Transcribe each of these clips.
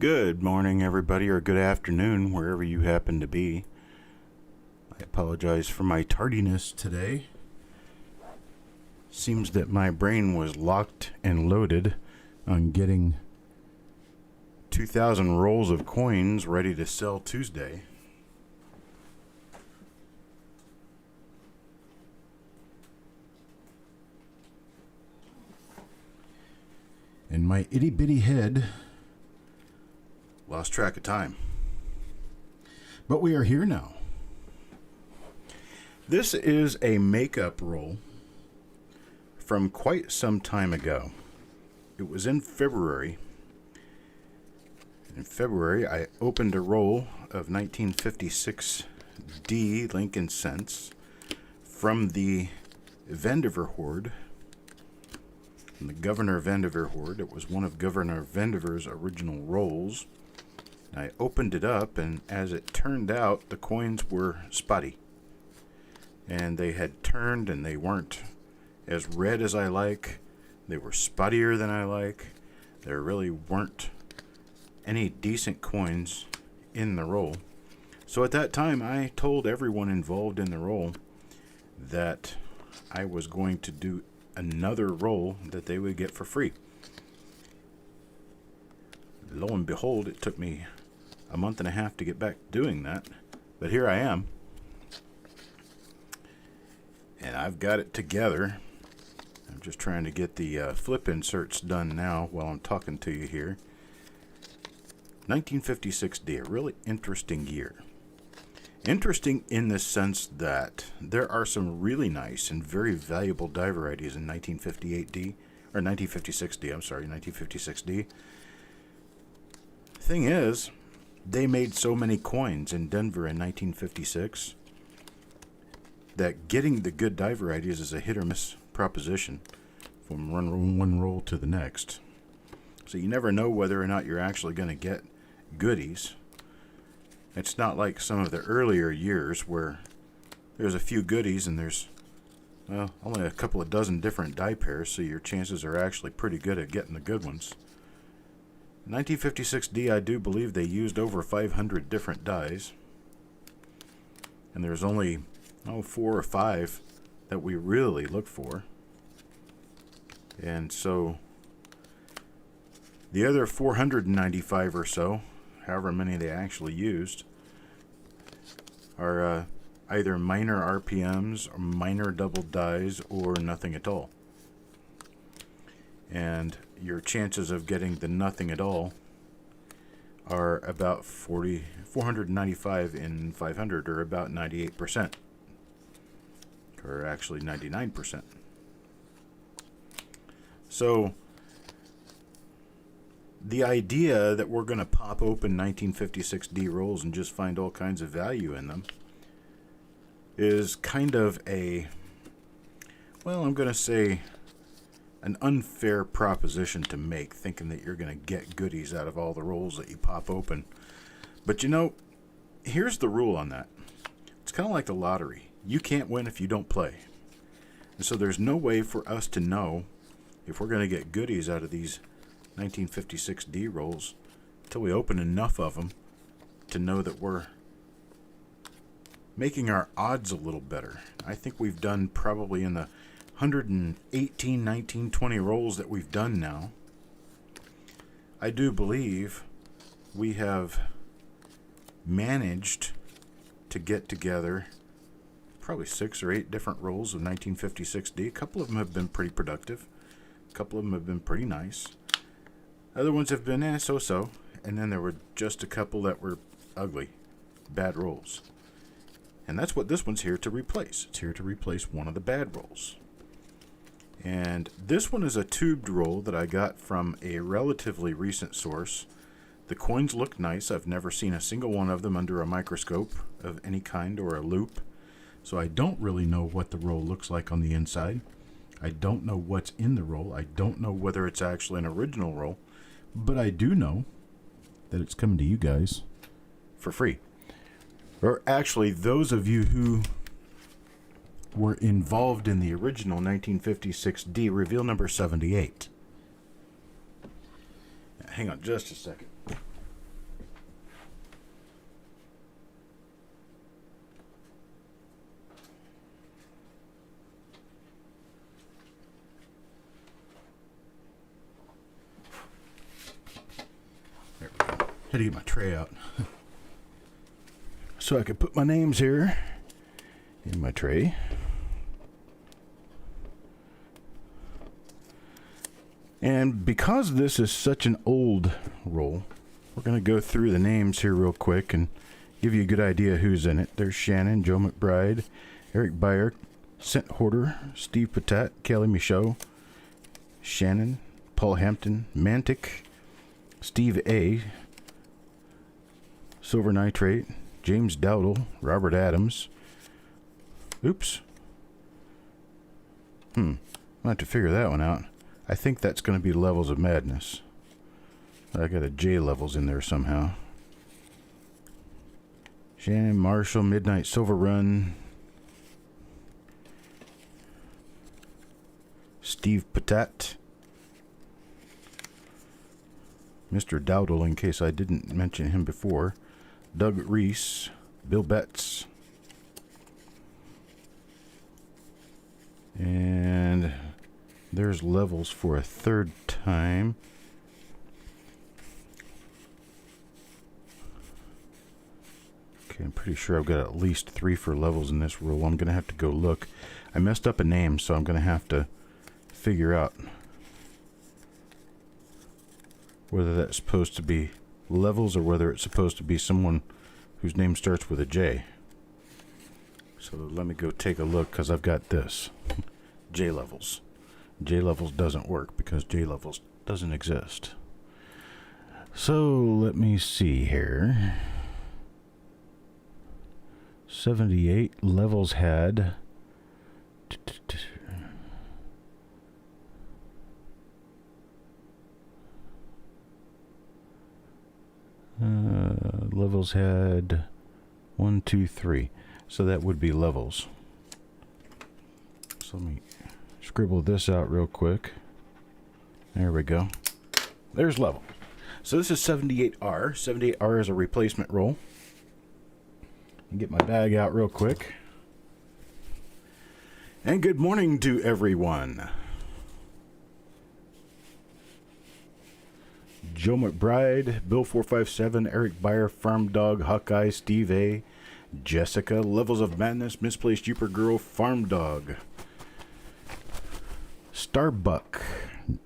Good morning, everybody, or good afternoon, wherever you happen to be. I apologize for my tardiness today. Seems that my brain was locked and loaded on getting 2,000 rolls of coins ready to sell Tuesday. And my itty-bitty head lost track of time. But we are here now. This is a makeup roll from quite some time ago. It was in February. In February, I opened a roll of 1956D Lincoln cents from the Vandiver hoard. The Governor Vandiver hoard. It was one of Governor Vandiver's original rolls. I opened it up, and as it turned out, the coins were spotty. And they had turned, and they weren't as red as I like. They were spottier than I like. There really weren't any decent coins in the roll. So at that time, I told everyone involved in the roll that I was going to do another roll that they would get for free. Lo and behold, it took me a month and a half to get back doing that, but here I am, and I've got it together. I'm just trying to get the flip inserts done now while I'm talking to you here. 1956D, a really interesting year. Interesting in the sense that there are some really nice and very valuable die varieties in 1958D, or 1956D, I'm sorry, 1956D. Thing is, they made so many coins in Denver in 1956 that getting the good die varieties is a hit or miss proposition from one roll to the next. So you never know whether or not you're actually going to get goodies. It's not like some of the earlier years where there's a few goodies and there's, well, only a couple of dozen different die pairs, so your chances are actually pretty good at getting the good ones. 1956D, I do believe they used over 500 different dies, and there's only 4 or 5 that we really look for. And so the other 495 or so, however many they actually used, are either minor RPMs or minor double dies or nothing at all. And your chances of getting the nothing at all are about 495 in 500, or about 98%, or actually 99%. So the idea that we're going to pop open 1956D rolls and just find all kinds of value in them is kind of a, well, I'm going to say an unfair proposition to make, thinking that you're going to get goodies out of all the rolls that you pop open. But you know, here's the rule on that. It's kind of like the lottery. You can't win if you don't play. And so there's no way for us to know if we're going to get goodies out of these 1956D rolls until we open enough of them to know that we're making our odds a little better. I think we've done probably in the 118, 19, 20 rolls that we've done now. I do believe we have managed to get together probably 6 or 8 different rolls of 1956D. A couple of them have been pretty productive. A couple of them have been pretty nice. Other ones have been so-so. And then there were just a couple that were ugly, bad rolls. And that's what this one's here to replace. It's here to replace one of the bad rolls. And this one is a tubed roll that I got from a relatively recent source. The coins look nice. I've never seen a single one of them under a microscope of any kind or a loop. So I don't really know what the roll looks like on the inside. I don't know what's in the roll. I don't know whether it's actually an original roll. But I do know that it's coming to you guys for free. Or actually, those of you who were involved in the original 1956D reveal number 78. Hang on just a second. to get my tray out so I could put my names here in my tray. And because this is such an old roll, we're going to go through the names here real quick and give you a good idea who's in it. There's Shannon, Joe McBride, Eric Beyer, Cent Hoarder, Steve Patat, Kelly Michaud, Shannon, Paul Hampton, Mantic, Steve A., Silver Nitrate, James Dowdle, Robert Adams. Oops. I'll have to figure that one out. I think that's going to be Levels of Madness. I got a J Levels in there somehow. Shannon Marshall, Midnight Silver Run, Steve Patat, Mr. Dowdle, in case I didn't mention him before, Doug Reese, Bill Betts, and there's Levels for a third time. Okay, I'm pretty sure I've got at least 3 for Levels in this roll. I'm going to have to go look. I messed up a name, so I'm going to have to figure out whether that's supposed to be Levels or whether it's supposed to be someone whose name starts with a J. So let me go take a look, because I've got this. J Levels. J Levels doesn't work because J Levels doesn't exist. So let me see here. 78 Levels had Levels had 1, 2, 3. So that would be Levels. So let me scribble this out real quick. There we go. There's Level. So this is 78R. 78R is a replacement roll. Get my bag out real quick. And good morning to everyone. Joe McBride, Bill 457, Eric Beyer, Farm Dog, Hawkeye, Steve A., Jessica, Levels of Madness, Misplaced Youper Girl, Farm Dog, Starbuck,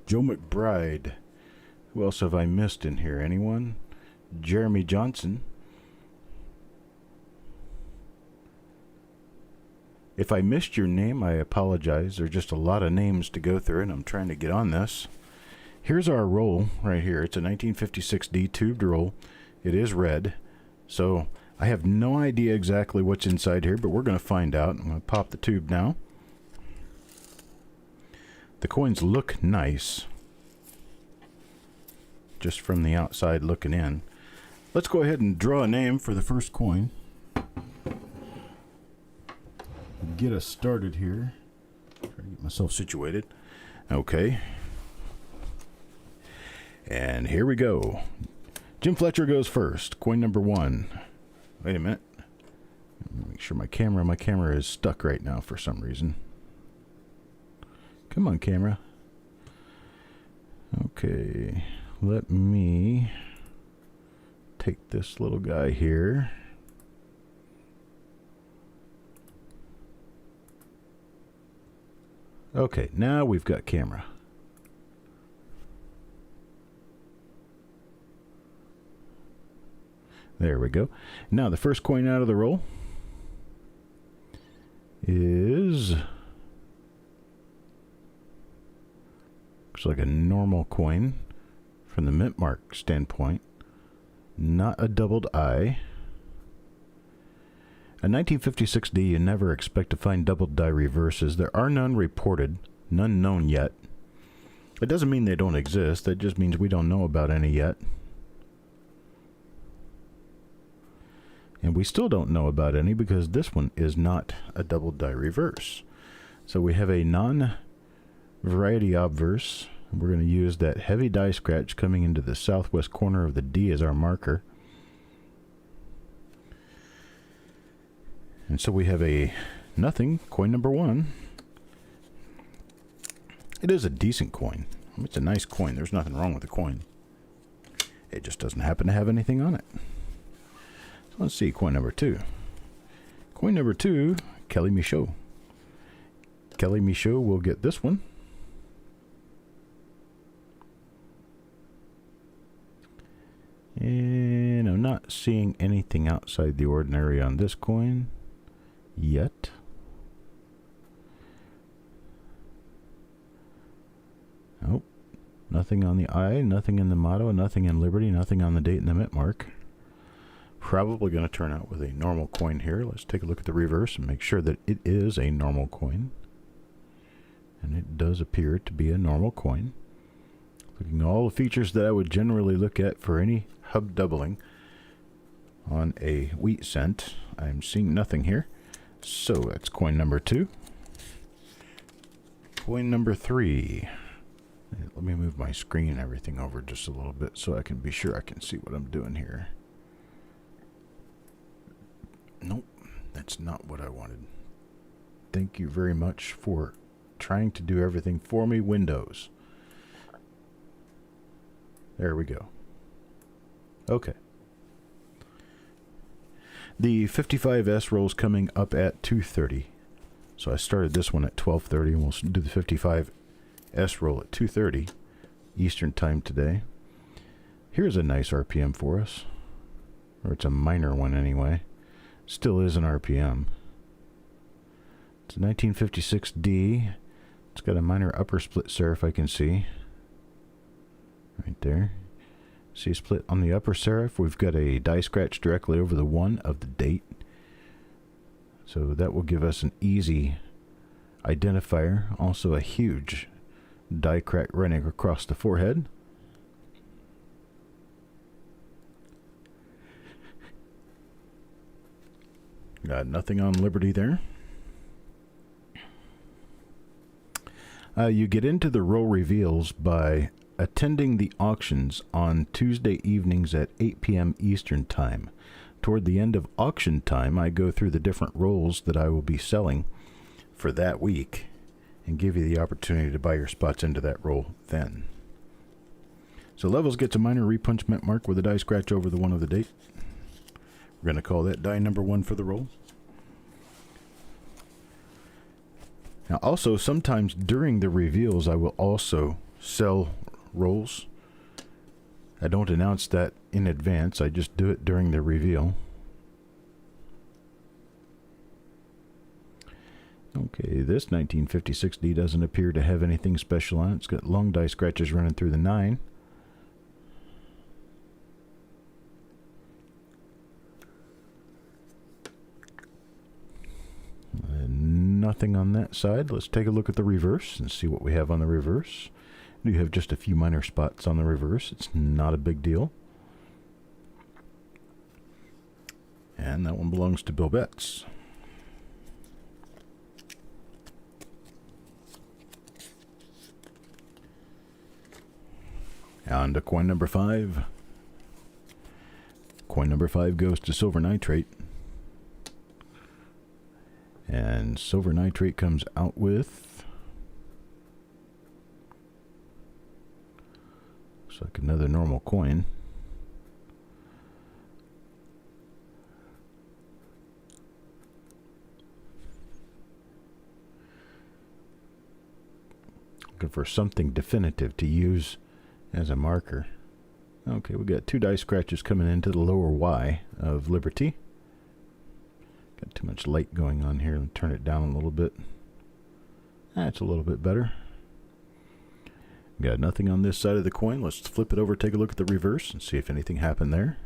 Joe McBride. Who else have I missed in here? Anyone? Jeremy Johnson. If I missed your name, I apologize. There's just a lot of names to go through, and I'm trying to get on this. Here's our roll right here. It's a 1956D tubed roll. It is red. So I have no idea exactly what's inside here, but we're going to find out. I'm going to pop the tube now. The coins look nice, just from the outside looking in. Let's go ahead and draw a name for the first coin. Get us started here. Try to get myself situated. Okay. And here we go. Jim Fletcher goes first. Coin number 1. Wait a minute. Make sure my camera is stuck right now for some reason. Come on, camera. Okay. Let me take this little guy here. Okay, now we've got camera. There we go. Now the first coin out of the roll is, looks like a normal coin from the mint mark standpoint, not a doubled I. A 1956D, you never expect to find doubled die reverses. There are none reported, none known yet. It doesn't mean they don't exist, that just means we don't know about any yet. And we still don't know about any because this one is not a double die reverse. So we have a non-variety obverse. We're going to use that heavy die scratch coming into the southwest corner of the D as our marker. And so we have a nothing, coin number 1. It is a decent coin. It's a nice coin. There's nothing wrong with the coin. It just doesn't happen to have anything on it. So let's see, coin number 2. Coin number 2, Kelly Michaud. Kelly Michaud will get this one. And I'm not seeing anything outside the ordinary on this coin yet. Oh, nothing on the I, nothing in the motto, nothing in Liberty, nothing on the date and the mint mark. Probably going to turn out with a normal coin here. Let's take a look at the reverse and make sure that it is a normal coin. And it does appear to be a normal coin. Looking at all the features that I would generally look at for any hub doubling on a wheat cent, I'm seeing nothing here. So that's coin number 2. Coin number 3. Let me move my screen and everything over just a little bit so I can be sure I can see what I'm doing here. Nope, that's not what I wanted. Thank you very much for trying to do everything for me, Windows. There we go. Okay. The 55S roll is coming up at 2:30. So I started this one at 12:30, and we'll do the 55S roll at 2:30 Eastern Time today. Here's a nice RPM for us. Or it's a minor one anyway. Still is an RPM. It's a 1956D. It's got a minor upper split serif I can see. Right there. See a split on the upper serif. We've got a die scratch directly over the 1 of the date. So that will give us an easy identifier. Also a huge die crack running across the forehead. Got nothing on Liberty there. You get into the roll reveals by attending the auctions on Tuesday evenings at 8 p.m. Eastern Time. Toward the end of auction time, I go through the different rolls that I will be selling for that week and give you the opportunity to buy your spots into that roll then. So Levels gets a minor repunch mint mark with a die scratch over the 1 of the date. We're going to call that die number 1 for the roll. Now also, sometimes during the reveals, I will also sell rolls. I don't announce that in advance. I just do it during the reveal. Okay, this 1956D doesn't appear to have anything special on it. It's got long die scratches running through the 9. And nothing on that side. Let's take a look at the reverse and see what we have on the reverse. We have just a few minor spots on the reverse. It's not a big deal. And that one belongs to Bill Betts. On to coin number 5. Coin number 5 goes to Silver Nitrate. And Silver Nitrate comes out with, looks like another normal coin. Looking for something definitive to use as a marker. Okay, we got 2 die scratches coming into the lower Y of Liberty. Got too much light going on here. Let me turn it down a little bit. That's a little bit better. Got nothing on this side of the coin. Let's flip it over, take a look at the reverse, and see if anything happened there.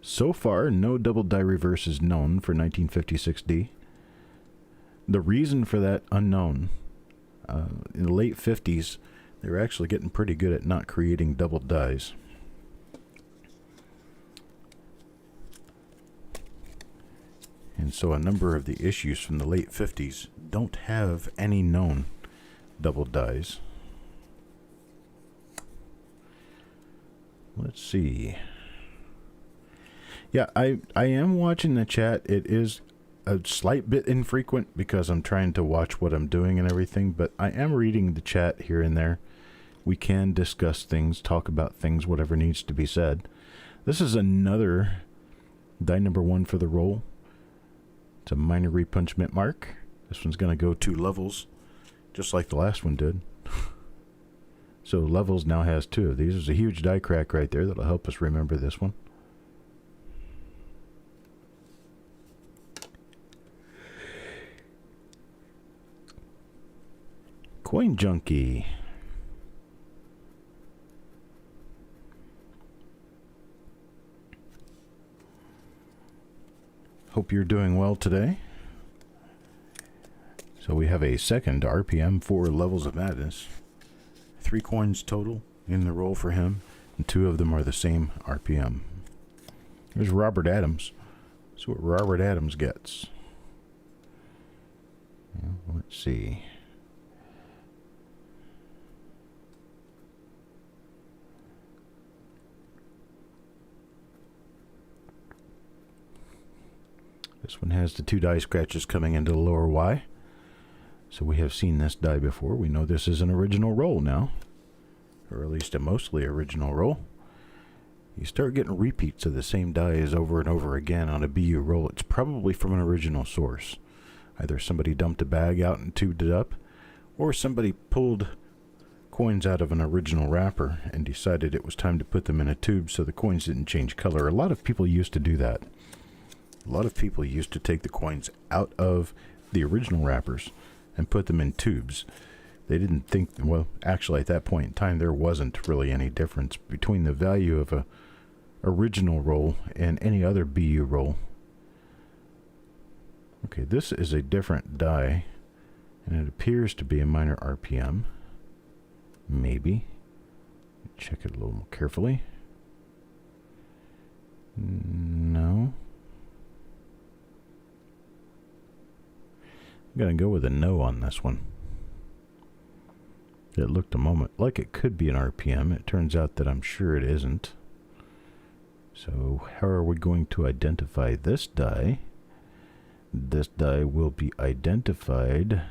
So far, no double die reverse is known for 1956D. The reason for that unknown. In the late 50s, they were actually getting pretty good at not creating double dies. And so a number of the issues from the late 50s don't have any known double dies. Let's see. Yeah, I am watching the chat. It is a slight bit infrequent because I'm trying to watch what I'm doing and everything, but I am reading the chat here and there. We can discuss things, talk about things, whatever needs to be said. This is another die number 1 for the roll. It's a minor repunchment mark. This one's going to go 2 levels, just like the last one did. So levels now has 2 of these. There's a huge die crack right there that'll help us remember this one. Coin Junkie. Hope you're doing well today. So we have a second RPM for Levels of Madness. 3 coins total in the roll for him, and 2 of them are the same RPM. Here's Robert Adams. See what Robert Adams gets. Let's see. This one has the 2 die scratches coming into the lower Y. So we have seen this die before. We know this is an original roll now. Or at least a mostly original roll. You start getting repeats of the same dies over and over again on a BU roll. It's probably from an original source. Either somebody dumped a bag out and tubed it up, or somebody pulled coins out of an original wrapper and decided it was time to put them in a tube so the coins didn't change color. A lot of people used to do that. A lot of people used to take the coins out of the original wrappers and put them in tubes. They didn't think, well, actually at that point in time there wasn't really any difference between the value of a original roll and any other BU roll. Okay, this is a different die, and it appears to be a minor RPM. Maybe. Check it a little more carefully. No. I'm going to go with a no on this one. It looked a moment like it could be an RPM. It turns out that I'm sure it isn't. So how are we going to identify this die? This die will be identified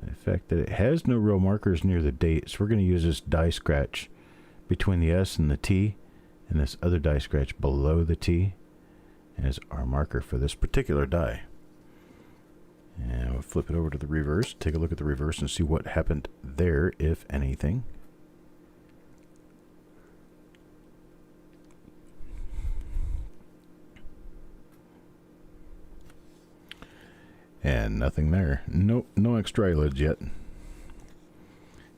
by the fact that it has no real markers near the date. So we're going to use this die scratch between the S and the T, and this other die scratch below the T as our marker for this particular die. And we'll flip it over to the reverse, take a look at the reverse and see what happened there, if anything. And nothing there. Nope, no extra eyelids yet.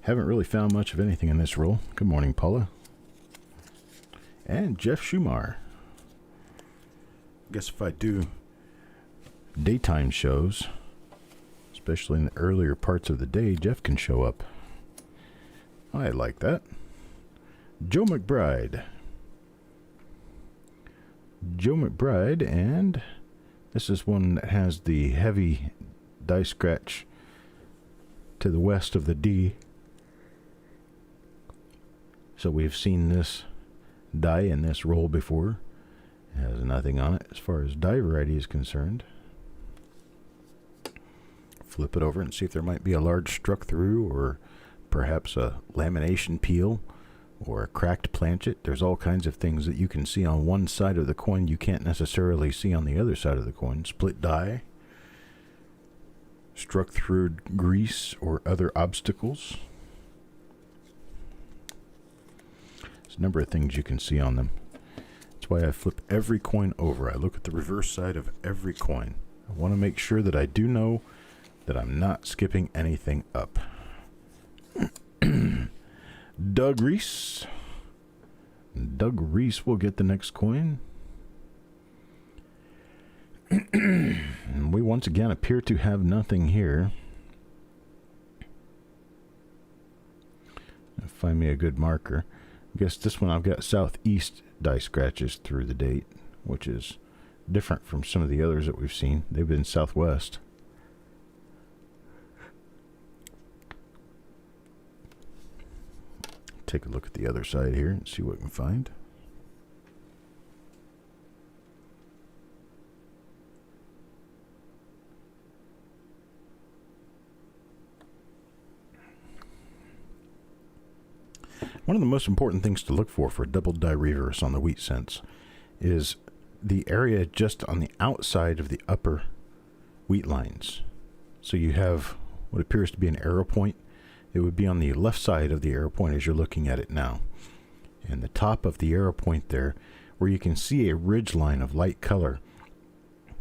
Haven't really found much of anything in this roll. Good morning, Paula. And Jeff Schumar. Guess if I do daytime shows, especially in the earlier parts of the day, Jeff can show up. I like that. Joe McBride. Joe McBride, and this is one that has the heavy die scratch to the west of the D. So we've seen this die in this roll before. It has nothing on it as far as die variety is concerned. Flip it over and see if there might be a large struck through, or perhaps a lamination peel, or a cracked planchet. There's all kinds of things that you can see on one side of the coin you can't necessarily see on the other side of the coin. Split die, struck through grease or other obstacles. There's a number of things you can see on them. That's why I flip every coin over. I look at the reverse side of every coin. I want to make sure that I do know that I'm not skipping anything up. Doug Reese. Doug Reese will get the next coin. And we once again appear to have nothing here. Find me a good marker. I guess this one I've got southeast die scratches through the date, which is different from some of the others that we've seen. They've been southwest. Take a look at the other side here and see what we can find. One of the most important things to look for a double die reverse on the wheat cents is the area just on the outside of the upper wheat lines. So you have what appears to be an arrow point. It would be on the left side of the arrow point as you're looking at it now. And the top of the arrow point there, where you can see a ridge line of light color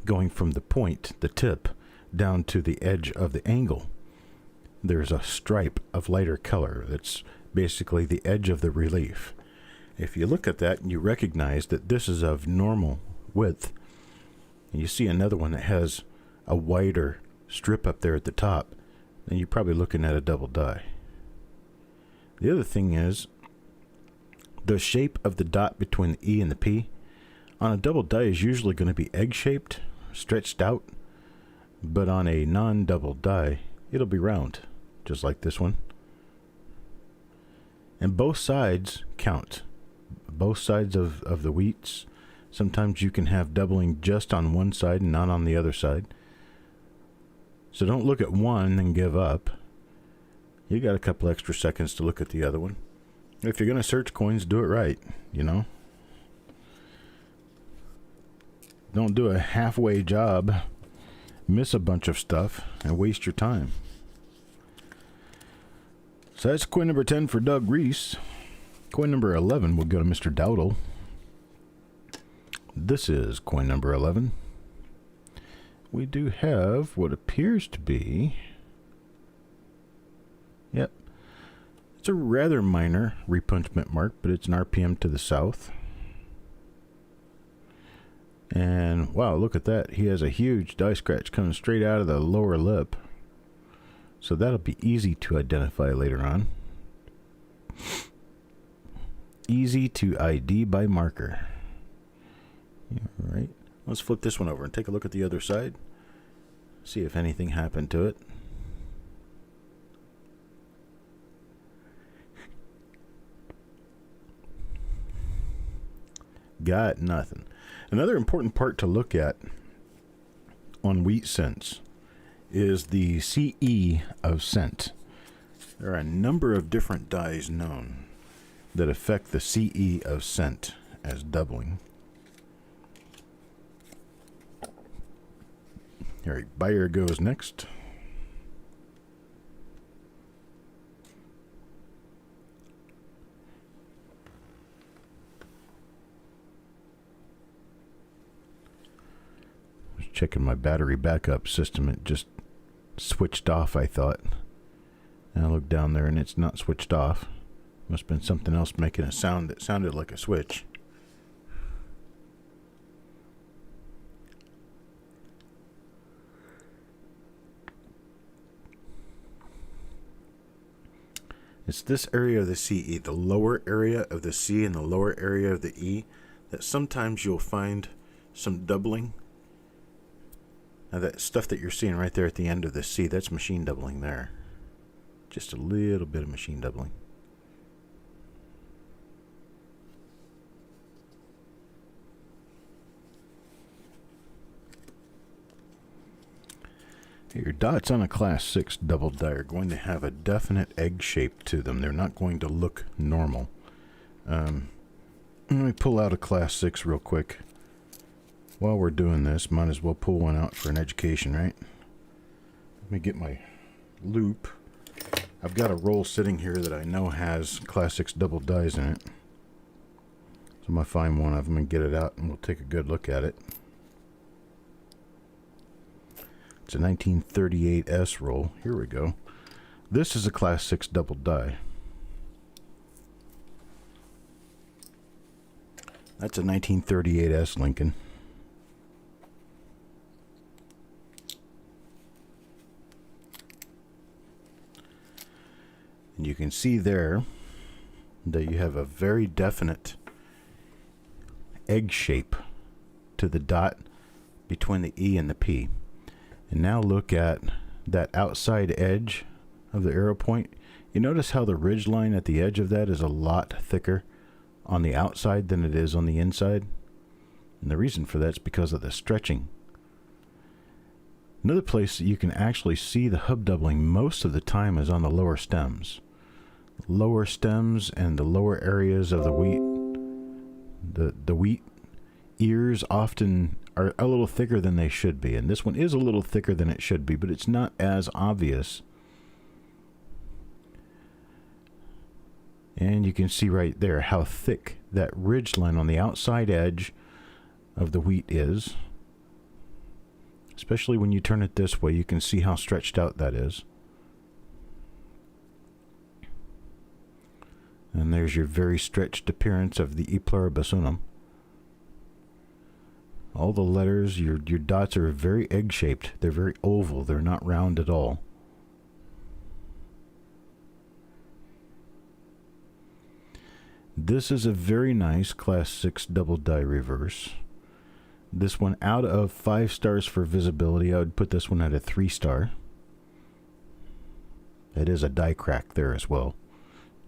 going from the point, the tip, down to the edge of the angle. There's a stripe of lighter color that's basically the edge of the relief. If you look at that, you recognize that this is of normal width. And you see another one that has a wider strip up there at the top, then you're probably looking at a double die. The other thing is the shape of the dot between the E and the P on a double die is usually going to be egg-shaped, stretched out, but on a non-double die, it'll be round, just like this one. And both sides count. Both sides of the wheats. Sometimes you can have doubling just on one side and not on the other side. So don't look at one and give up. You got a couple extra seconds to look at the other one. If you're going to search coins, do it right, you know. Don't do a halfway job, miss a bunch of stuff, and waste your time. So that's coin number 10 for Doug Reese. Coin number 11 will go to Mr. Dowdle. This is coin number 11. We do have what appears to be... Yep. It's a rather minor repunchment mark, but it's an RPM to the south. And wow, look at that. He has a huge die scratch coming straight out of the lower lip. So that'll be easy to identify later on. Easy to ID by marker. All right. Let's flip this one over and take a look at the other side. See if anything happened to it. Got nothing. Another important part to look at on wheat cents is the CE of cent. There are a number of different dies known that affect the CE of cent as doubling. All right, buyer goes next. Checking my battery backup system. It just switched off, I thought. And I looked down there and it's not switched off. Must have been something else making a sound that sounded like a switch. It's this area of the CE, the lower area of the C and the lower area of the E, that sometimes you'll find some doubling. Now that stuff that you're seeing right there at the end of the C, that's machine doubling there. Just a little bit of machine doubling. Your dots on a class 6 double die are going to have a definite egg shape to them. They're not going to look normal. Let me pull out a class 6 real quick. While we're doing this, might as well pull one out for an education, right? Let me get my loop. I've got a roll sitting here that I know has class 6 double dies in it. So I'm going to find one of them and get it out and we'll take a good look at it. It's a 1938S roll. Here we go. This is a class 6 double die. That's a 1938S Lincoln. And you can see there that you have a very definite egg shape to the dot between the E and the P. And now look at that outside edge of the arrow point. You notice how the ridge line at the edge of that is a lot thicker on the outside than it is on the inside? And the reason for that is because of the stretching. Another place that you can actually see the hub doubling most of the time is on the lower stems. lower stems and the lower areas of the wheat. The wheat ears often are a little thicker than they should be, and this one is a little thicker than it should be, but it's not as obvious. And you can see right there how thick that ridge line on the outside edge of the wheat is. Especially when you turn it this way, you can see how stretched out that is. And there's your very stretched appearance of the E pluribus-unum. All the letters, your dots are very egg-shaped. They're very oval. They're not round at all. This is a very nice Class 6 double die reverse. This one, out of 5 stars for visibility, I would put this one at a 3-star. It is a die crack there as well,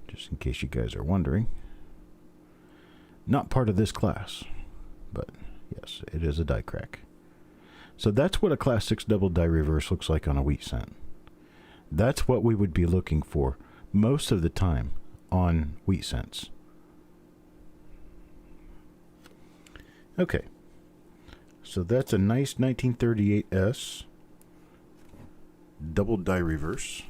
just in case you guys are wondering. Not part of this class, but yes, it is a die crack. So that's what a Class 6 double die reverse looks like on a wheat cent. That's what we would be looking for most of the time on wheat cents. Okay, so that's a nice 1938S double die reverse.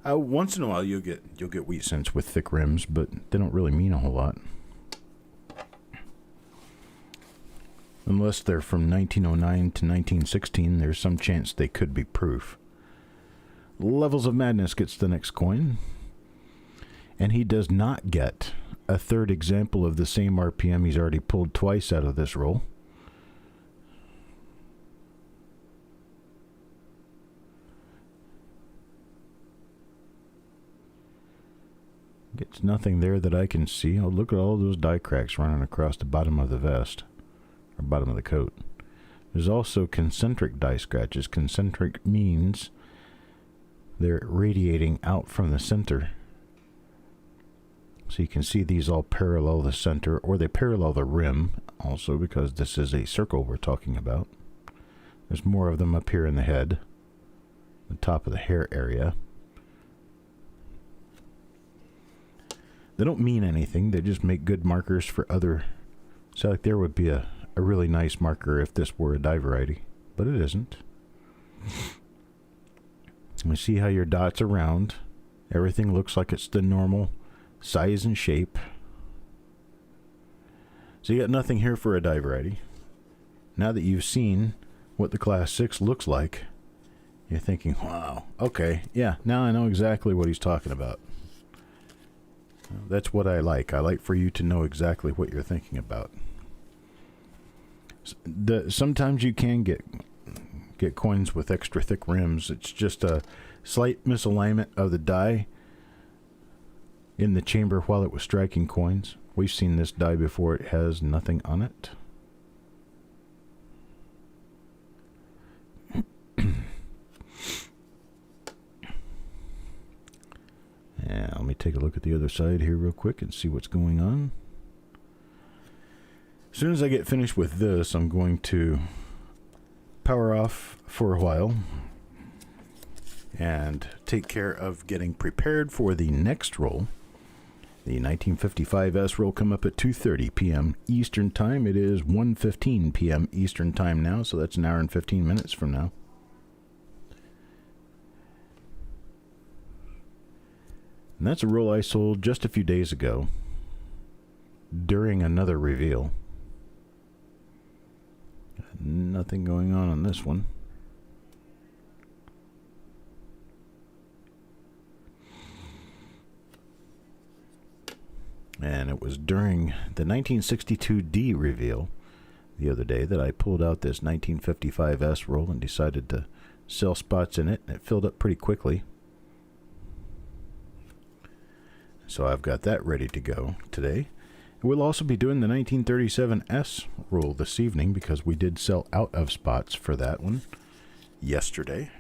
Once in a while you'll get wheat cents with thick rims, but they don't really mean a whole lot. Unless they're from 1909 to 1916, there's some chance they could be proof. Levels of Madness gets the next coin, and he does not get a third example of the same RPM he's already pulled twice out of this roll. Gets nothing there that I can see. Oh, look at all those die cracks running across the bottom of the vest, or bottom of the coat. There's also concentric die scratches. Concentric means they're radiating out from the center. So you can see these all parallel the center, or they parallel the rim also, because this is a circle we're talking about. There's more of them up here in the head, the top of the hair area. They don't mean anything, they just make good markers for other. So like there would be a really nice marker if this were a die variety, but it isn't. You see how your dots are round. Everything looks like it's the normal size and shape. So you got nothing here for a die variety. Now that you've seen what the Class 6 looks like, you're thinking, wow, okay, yeah, now I know exactly what he's talking about. That's what I like. I like for you to know exactly what you're thinking about. Sometimes you can get coins with extra thick rims. It's just a slight misalignment of the die in the chamber while it was striking coins. We've seen this die before. It has nothing on it. Yeah, let me take a look at the other side here real quick and see what's going on. As soon as I get finished with this, I'm going to power off for a while and take care of getting prepared for the next roll. The 1955S roll come up at 2:30 p.m. Eastern Time. It is 1:15 p.m. Eastern Time now, so that's an hour and 15 minutes from now. And that's a roll I sold just a few days ago during another reveal. Nothing going on this one. And it was during the 1962D reveal the other day that I pulled out this 1955S roll and decided to sell spots in it, and it filled up pretty quickly. So I've got that ready to go today. We'll also be doing the 1937S roll this evening because we did sell out of spots for that one yesterday.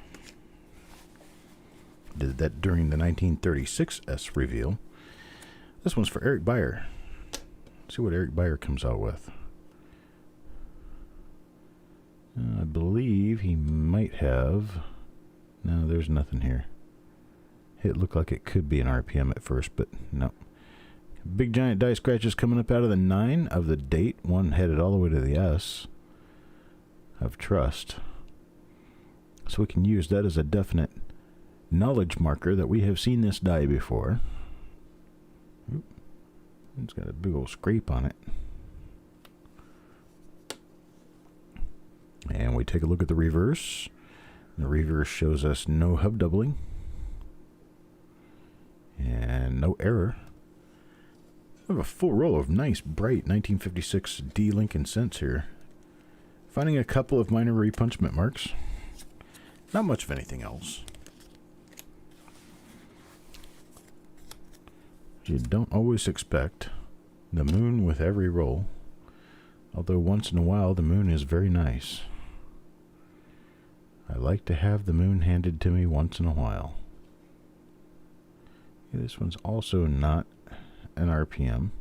Did that during the 1936S reveal. This one's for Eric Beyer. Let's see what Eric Beyer comes out with. I believe he might have... No, there's nothing here. It looked like it could be an RPM at first, but no. Big giant die scratches coming up out of the 9 of the date. One headed all the way to the S of trust. So we can use that as a definite knowledge marker that we have seen this die before. Oop. It's got a big old scrape on it. And we take a look at the reverse. The reverse shows us no hub doubling. And no error. We have a full row of nice, bright 1956 D Lincoln cents here. Finding a couple of minor repunchment marks. Not much of anything else. You don't always expect the moon with every roll. Although once in a while the moon is very nice. I like to have the moon handed to me once in a while. Yeah, this one's also not an RPM.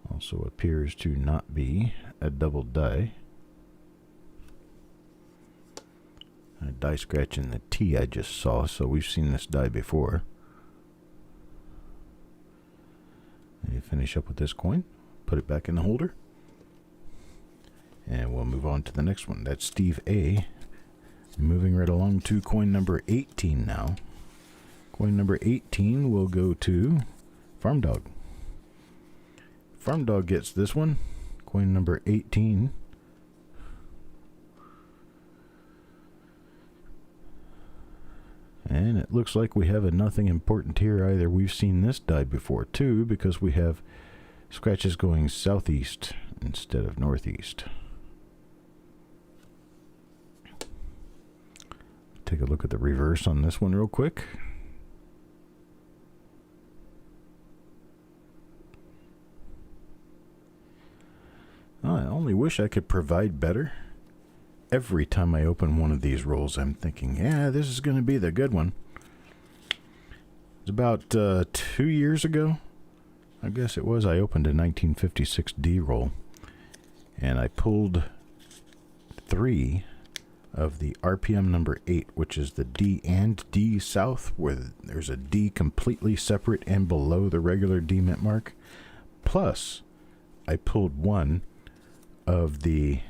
Also appears to not be a double die. A die scratch in the T I just saw, so we've seen this die before. And finish up with this coin, put it back in the holder, and we'll move on to the next one. That's Steve A. Moving right along to coin number 18 now. Coin number 18 will go to Farm Dog. Farm Dog gets this one. Coin number 18. And it looks like we have a nothing important here either. We've seen this die before too, because we have scratches going southeast instead of northeast. Take a look at the reverse on this one real quick. I only wish I could provide better. Every time I open one of these rolls, I'm thinking, yeah, this is going to be the good one. It's about 2 years ago, I guess it was, I opened a 1956 D roll, and I pulled 3 of the RPM number 8, which is the D and D South, where there's a D completely separate and below the regular D mint mark. Plus, I pulled 1 of the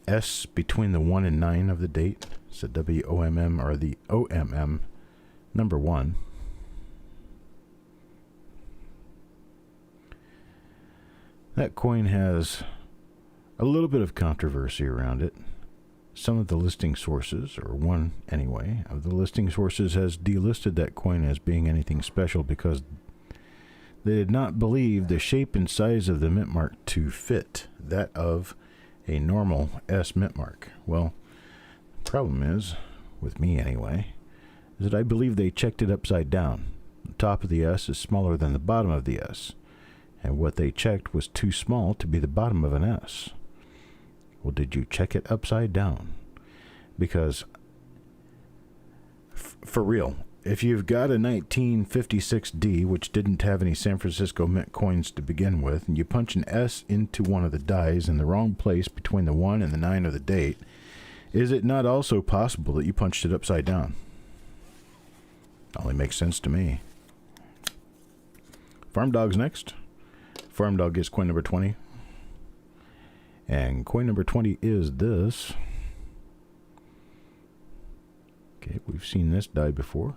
S between the 1 and 9 of the date. It's a WOMM or the OMM number 1. That coin has a little bit of controversy around it. Some of the listing sources, or one anyway, of the listing sources has delisted that coin as being anything special because they did not believe the shape and size of the mint mark to fit that of a normal S mint mark. Well, the problem is, with me anyway, is that I believe they checked it upside down. The top of the S is smaller than the bottom of the S, and what they checked was too small to be the bottom of an S. Well, did you check it upside down? Because, for real, if you've got a 1956D, which didn't have any San Francisco Mint coins to begin with, and you punch an S into one of the dies in the wrong place between the 1 and the 9 of the date, is it not also possible that you punched it upside down? Only makes sense to me. Farm Dog's next. Farm Dog gets coin number 20. And coin number 20 is this. Okay, we've seen this die before.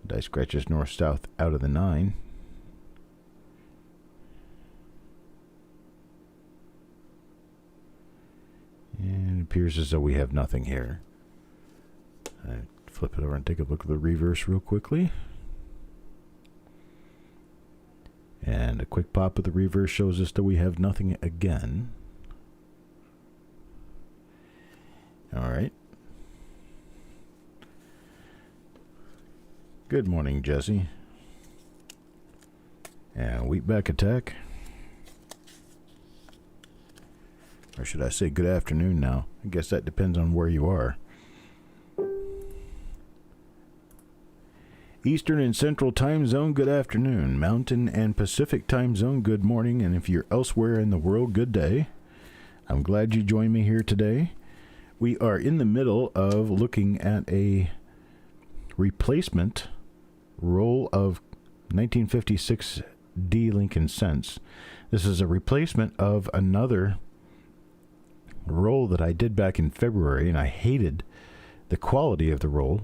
Die scratches north-south out of the 9. And it appears as though we have nothing here. I flip it over and take a look at the reverse real quickly. And a quick pop of the reverse shows us that we have nothing again. All right. Good morning, Jesse. And wheatback attack. Or should I say good afternoon now? I guess that depends on where you are. Eastern and Central Time Zone, good afternoon. Mountain and Pacific Time Zone, good morning. And if you're elsewhere in the world, good day. I'm glad you joined me here today. We are in the middle of looking at a replacement roll of 1956 D Lincoln cents. This is a replacement of another roll that I did back in February, and I hated the quality of the roll,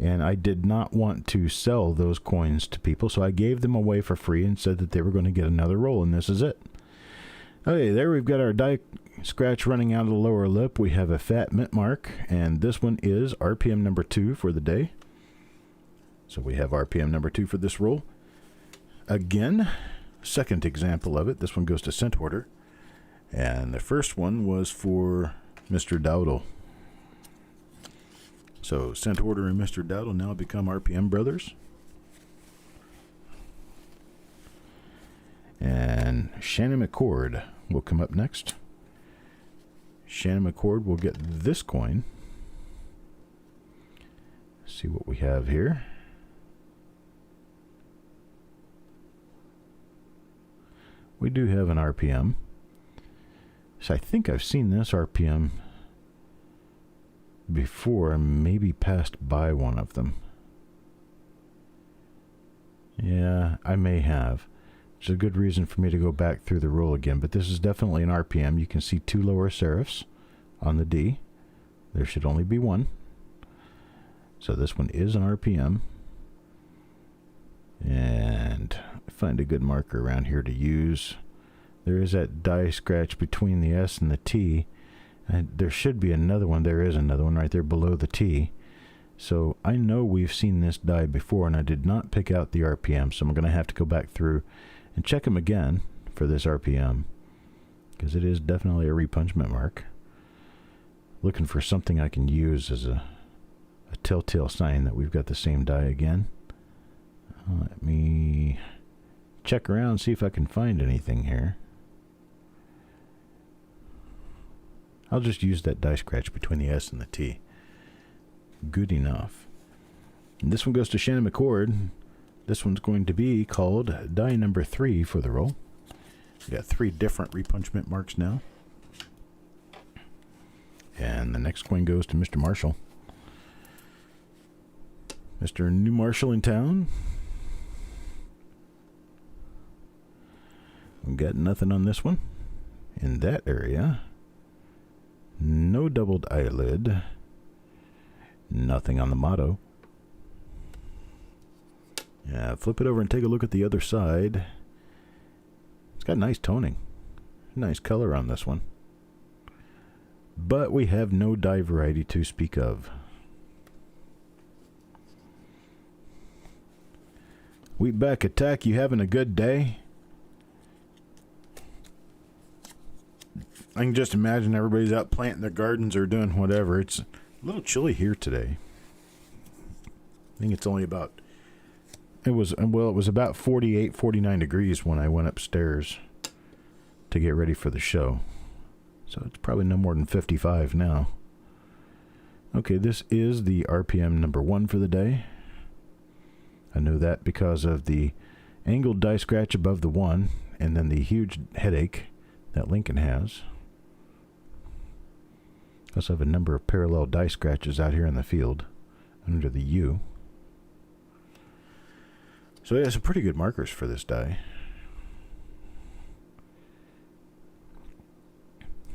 and I did not want to sell those coins to people, so I gave them away for free and said that they were going to get another roll, and this is it. Okay, there we've got our die scratch running out of the lower lip. We have a fat mint mark, and this one is RPM number 2 for the day. So we have RPM number 2 for this roll. Again, second example of it. This one goes to cent order. And the first one was for Mr. Dowdle. So cent order and Mr. Dowdle now become RPM brothers. And Shannon McCord will come up next. Shannon McCord will get this coin. See what we have here. We do have an RPM. So I think I've seen this RPM before, maybe passed by one of them. Yeah, I may have. It's a good reason for me to go back through the roll again, but this is definitely an RPM. You can see 2 lower serifs on the D. There should only be 1. So this one is an RPM. And find a good marker around here to use. There is that die scratch between the S and the T. And there should be another one. There is another one right there below the T. So I know we've seen this die before, and I did not pick out the RPM, so I'm going to have to go back through and check them again for this RPM, because it is definitely a repunchment mark. Looking for something I can use as a telltale sign that we've got the same die again. Let me check around and see if I can find anything here. I'll just use that die scratch between the S and the T. Good enough. And this one goes to Shannon McCord. This one's going to be called die number 3 for the roll. We got 3 different repunchment marks now. And the next coin goes to Mr. Marshall. Mr. New Marshall in town. We got nothing on this one. In that area, no doubled eyelid. Nothing on the motto. Yeah, flip it over and take a look at the other side. It's got nice toning. Nice color on this one. But we have no die variety to speak of. Wheatback Attack, you having a good day? I can just imagine everybody's out planting their gardens or doing whatever. It's a little chilly here today. I think it's only about, it was about 48, 49 degrees when I went upstairs to get ready for the show. So it's probably no more than 55 now. Okay, this is the RPM number 1 for the day. I know that because of the angled die scratch above the 1 and then the huge headache that Lincoln has. I also have a number of parallel die scratches out here in the field under the U. So yeah, some pretty good markers for this die.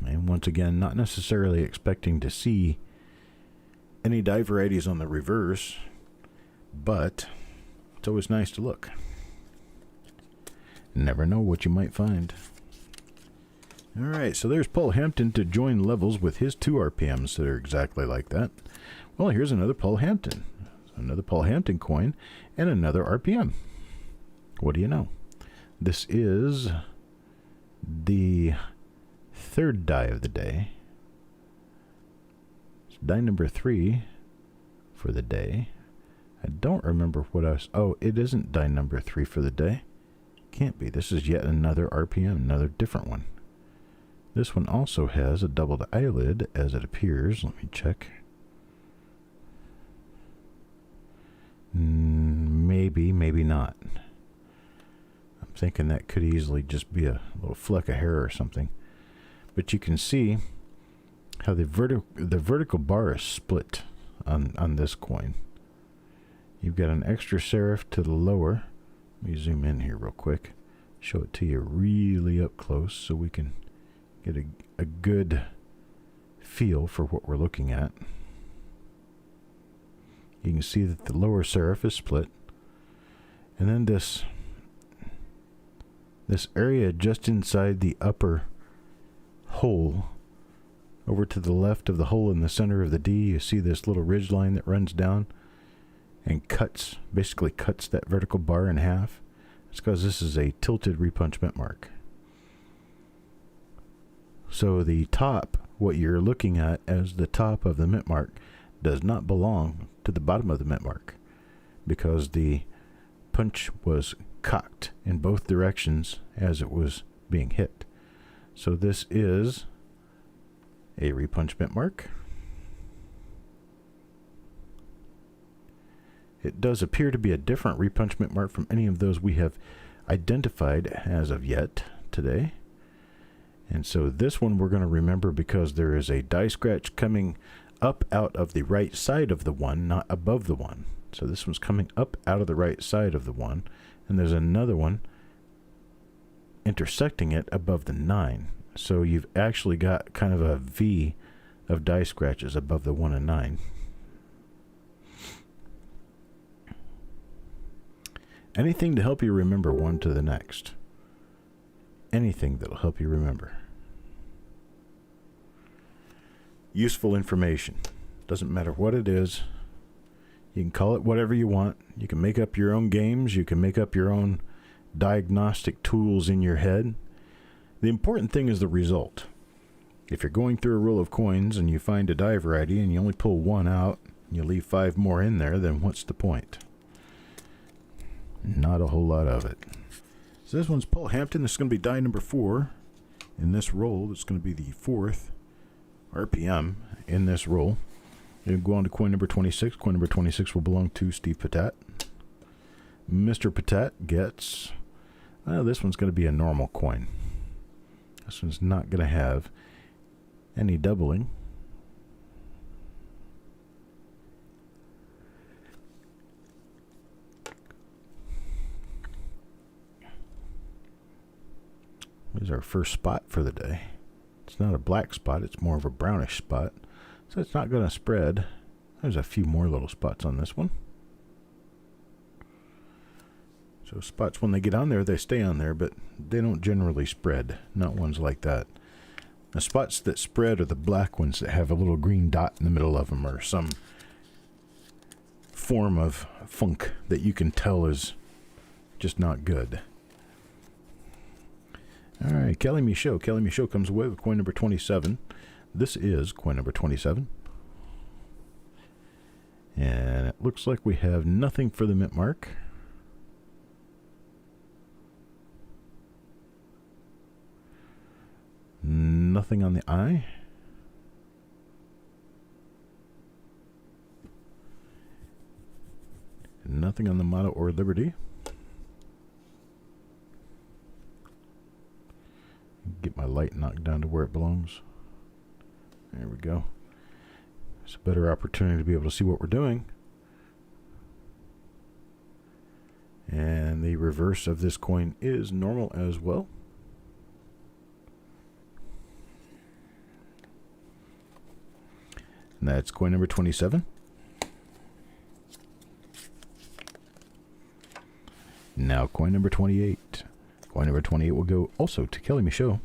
And once again, not necessarily expecting to see any die varieties on the reverse, but it's always nice to look. Never know what you might find. Alright, so there's Paul Hampton to join levels with his 2 RPMs that are exactly like that. Well, here's another Paul Hampton. Another Paul Hampton coin and another RPM. What do you know? This is the 3rd die of the day. It's die number 3 for the day. I don't remember what I was... Oh, it isn't die number 3 for the day. Can't be. This is yet another RPM, another different one. This one also has a doubled eyelid, as it appears. Let me check. Maybe, maybe not. I'm thinking that could easily just be a little fleck of hair or something. But you can see how the vertical bar is split on this coin. You've got an extra serif to the lower. Let me zoom in here real quick. Show it to you really up close so we can get a good feel for what we're looking at. You can see that the lower serif is split. And then this area just inside the upper hole, over to the left of the hole in the center of the D, you see this little ridge line that runs down and basically cuts that vertical bar in half. It's because this is a tilted repunch mint mark. So the top, what you're looking at as the top of the mint mark, does not belong to the bottom of the mint mark, because the punch was cocked in both directions as it was being hit. So this is a repunch mint mark. It does appear to be a different repunch mint mark from any of those we have identified as of yet today. And so this one we're going to remember because there is a die scratch coming up out of the right side of the one, not above the one. So this one's coming up out of the right side of the one, and there's another one intersecting it above the 9. So you've actually got kind of a V of die scratches above the 1 and 9. Anything to help you remember one to the next. Anything that'll help you remember. Useful information. Doesn't matter what it is. You can call it whatever you want. You can make up your own games. You can make up your own diagnostic tools in your head. The important thing is the result. If you're going through a roll of coins and you find a die variety and you only pull one out, and you leave 5 more in there, then what's the point? Not a whole lot of it. So this one's Paul Hampton. This is going to be die number 4 in this roll. It's going to be the 4th RPM in this roll. You go on to coin number 26. Coin number 26 will belong to Steve Patat. Mr. Patat gets... this one's going to be a normal coin. This one's not going to have any doubling. Here's our first spot for the day. It's not a black spot, it's more of a brownish spot. So it's not going to spread. There's a few more little spots on this one. So spots, when they get on there, they stay on there, but they don't generally spread. Not ones like that. The spots that spread are the black ones that have a little green dot in the middle of them, or some form of funk that you can tell is just not good. All right, Kelly Michaud. Kelly Michaud comes away with coin number 27. This is coin number 27. And it looks like we have nothing for the mint mark. Nothing on the eye. Nothing on the motto or liberty. Get my light knocked down to where it belongs. There we go. It's a better opportunity to be able to see what we're doing. And the reverse of this coin is normal as well. And that's coin number 27. Now coin number 28. Coin number 28 will go also to Kelly Michaud.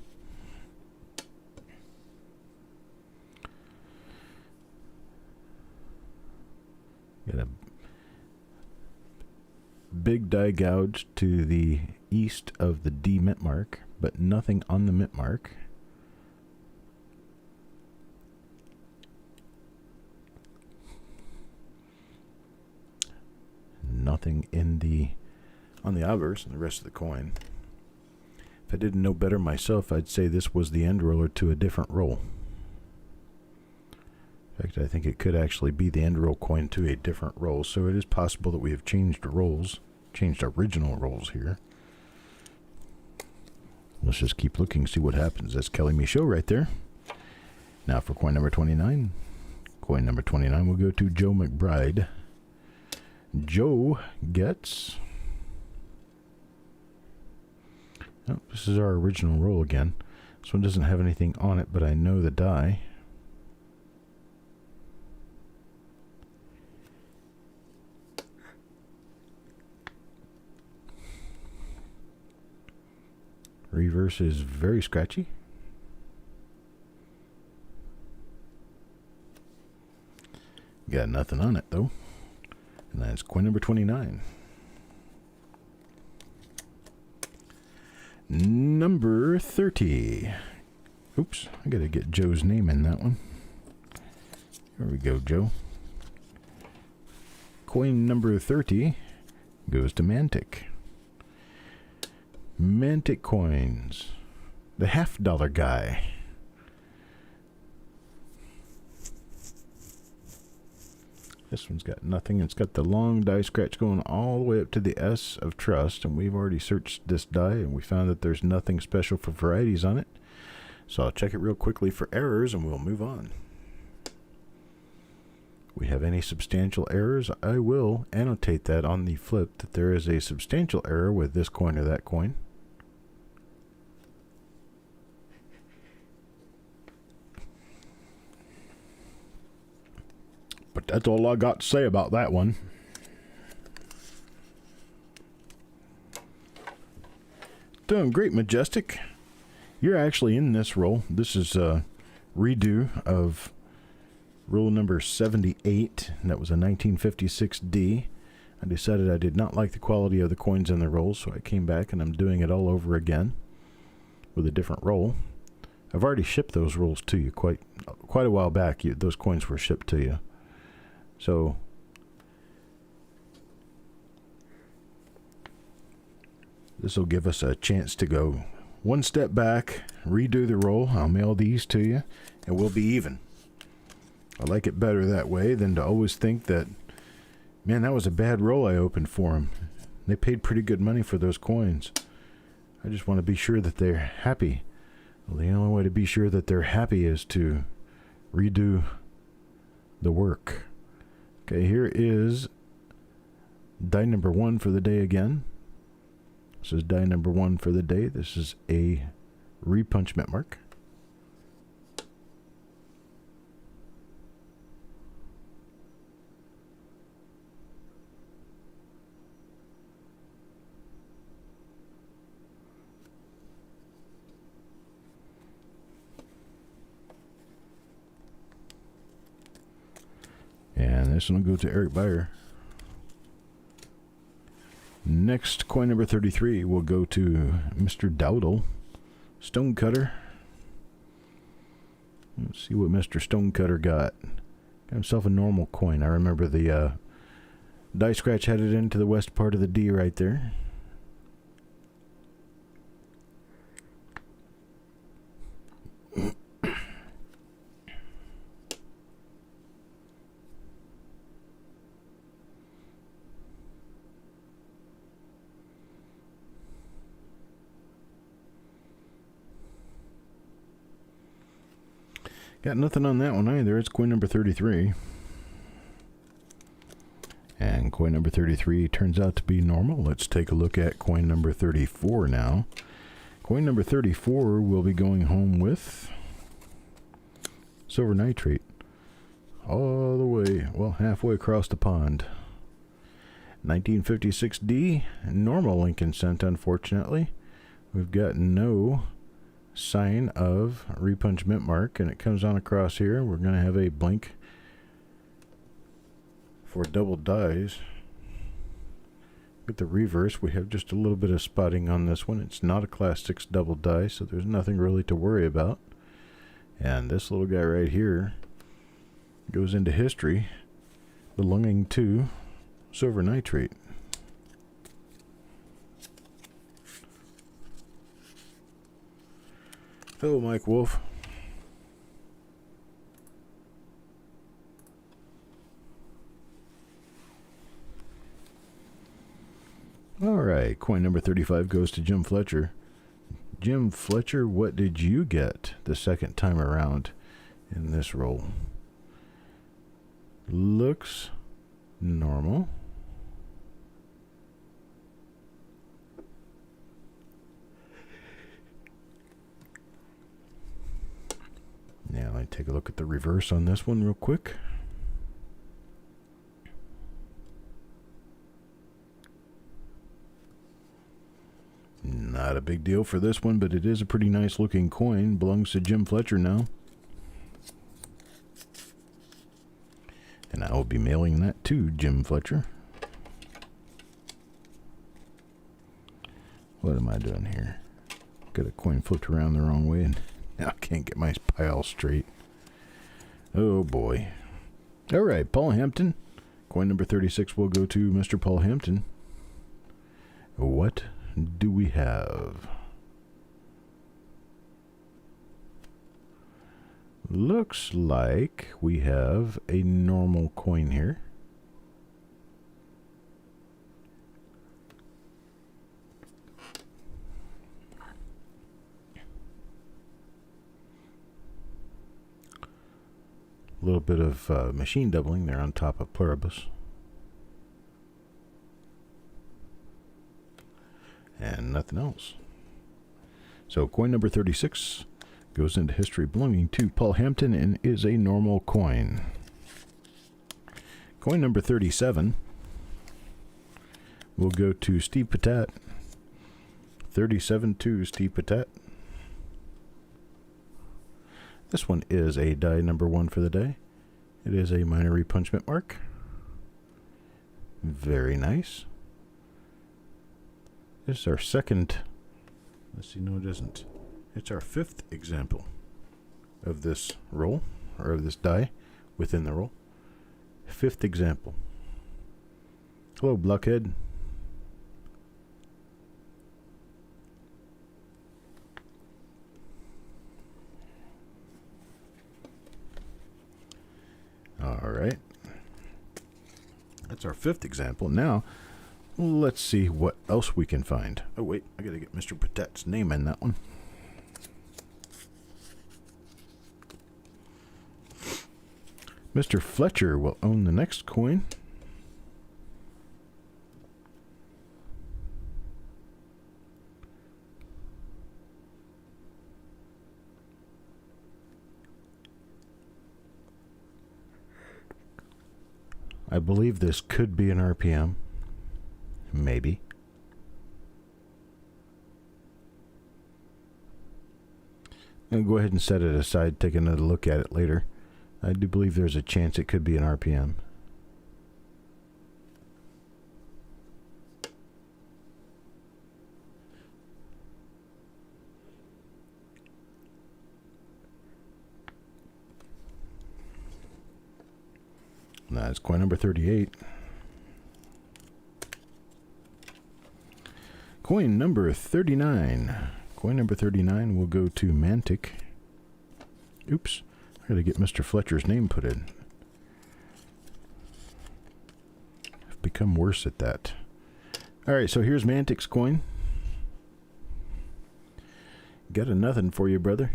Got a big die gouge to the east of the D mint mark, but nothing on the mint mark. Nothing on the obverse and the rest of the coin. If I didn't know better myself, I'd say this was the end roller to a different roll. In fact, I think it could actually be the end roll coin to a different roll, so it is possible that we have changed rolls, changed original rolls here. Let's just keep looking, see what happens. That's Kelly Michaud right there. Now for coin number 29. Coin number 29 will go to Joe McBride. Joe gets... Oh, this is our original roll again. This one doesn't have anything on it, but I know the die. Reverse is very scratchy. Got nothing on it though. And that's coin number 29. Number 30. Oops, I gotta get Joe's name in that one. There we go, Joe. Coin number 30 goes to Mantic. Mantic coins. The $50 guy. This one's got nothing. It's got the long die scratch going all the way up to the S of trust, and we've already searched this die and we found that there's nothing special for varieties on it. So I'll check it real quickly for errors and we'll move on. We have any substantial errors, I will annotate that on the flip that there is a substantial error with this coin or that coin. But that's all I got to say about that one. Doing great, Majestic. You're actually in this roll. This is a redo of roll number 78. That was a 1956D. I decided I did not like the quality of the coins in the rolls, so I came back and I'm doing it all over again with a different roll. I've already shipped those rolls to you quite a while back. Those coins were shipped to you. So this will give us a chance to go one step back, redo the roll. I'll mail these to you, and we'll be even. I like it better that way than to always think that, man, that was a bad roll I opened for them. They paid pretty good money for those coins. I just want to be sure that they're happy. Well, the only way to be sure that they're happy is to redo the work. Okay, here is die number 1 for the day again. This is die number 1 for the day. This is a repunchment mark. And this one will go to Eric Byer. Next, coin number 33 will go to Mr. Dowdle. Stonecutter. Let's see what Mr. Stonecutter got. Got himself a normal coin. I remember the die scratch had it into the west part of the D right there. Got nothing on that one either. It's coin number 33. And coin number 33 turns out to be normal. Let's take a look at coin number 34 now. Coin number 34 will be going home with silver nitrate. All the way, well, halfway across the pond. 1956D, normal Lincoln cent, unfortunately. We've got no sign of repunch mint mark, and it comes on across here. We're going to have a blink for double dies. With the reverse, we have just a little bit of spotting on this one. It's not a class 6 double die, so there's nothing really to worry about. And this little guy right here goes into history belonging to silver nitrate. Hello, Mike Wolf. All right, coin number 35 goes to Jim Fletcher. Jim Fletcher, what did you get the second time around? in this roll. Looks normal. Now I take a look at the reverse on this one real quick. Not a big deal for this one, but it is a pretty nice looking coin. Belongs to Jim Fletcher now. And I will be mailing that to Jim Fletcher. What am I doing here? Got a coin flipped around the wrong way and now I can't get my pile straight. Oh boy. Alright, Paul Hampton. Coin number 36 will go to Mr. Paul Hampton. What do we have? Looks like we have a normal coin here. A little bit of machine doubling there on top of Pluribus. And nothing else. So coin number 36 goes into history belonging to Paul Hampton and is a normal coin. Coin number 37 will go to Steve Patat. 37 to Steve Patat. This one is a die number 1 for the day. It is a minor repunchment mark. Very nice. This is our second. Let's see, no it isn't. It's our 5th example of this roll, or of this die within the roll. 5th example. Hello, Blockhead. All right. That's our 5th example. Now, let's see what else we can find. Oh, wait. I got to get Mr. Patet's name in that one. Mr. Fletcher will own the next coin. I believe this could be an RPM. Maybe. I'll go ahead and set it aside, take another look at it later. I do believe there's a chance it could be an RPM. That's coin number 38. Coin number 39. Coin number 39 will go to Mantic. Oops. I gotta get Mr. Fletcher's name put in. I've become worse at that. Alright, so here's Mantic's coin. Got a nothing for you, brother.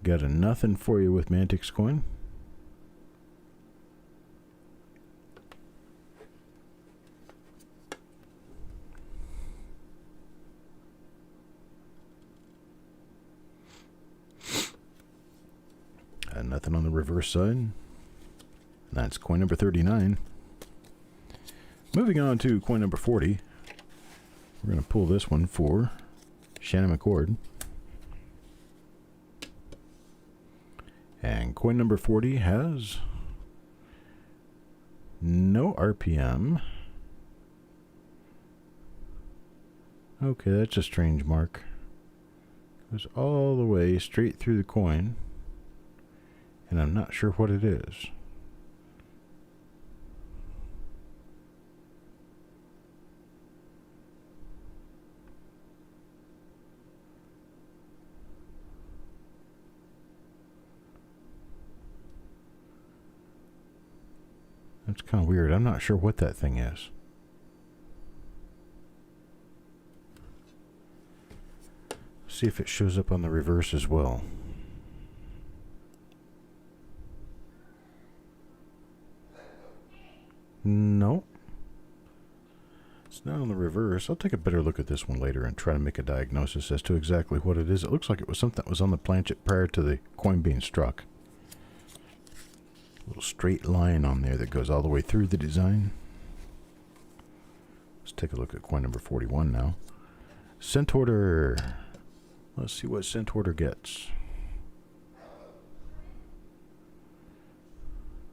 Got a nothing for you with Mantic's coin. Nothing on the reverse side. That's coin number 39. Moving on to coin number 40. We're going to pull this one for Shannon McCord. And coin number 40 has no RPM. Okay, that's a strange mark. Goes all the way straight through the coin. And I'm not sure what it is. That's kind of weird. I'm not sure what that thing is. See if it shows up on the reverse as well. No. It's not on the reverse. I'll take a better look at this one later and try to make a diagnosis as to exactly what it is. It looks like it was something that was on the planchet prior to the coin being struck. A little straight line on there that goes all the way through the design. Let's take a look at coin number 41 now. Cent order. Let's see what cent order gets.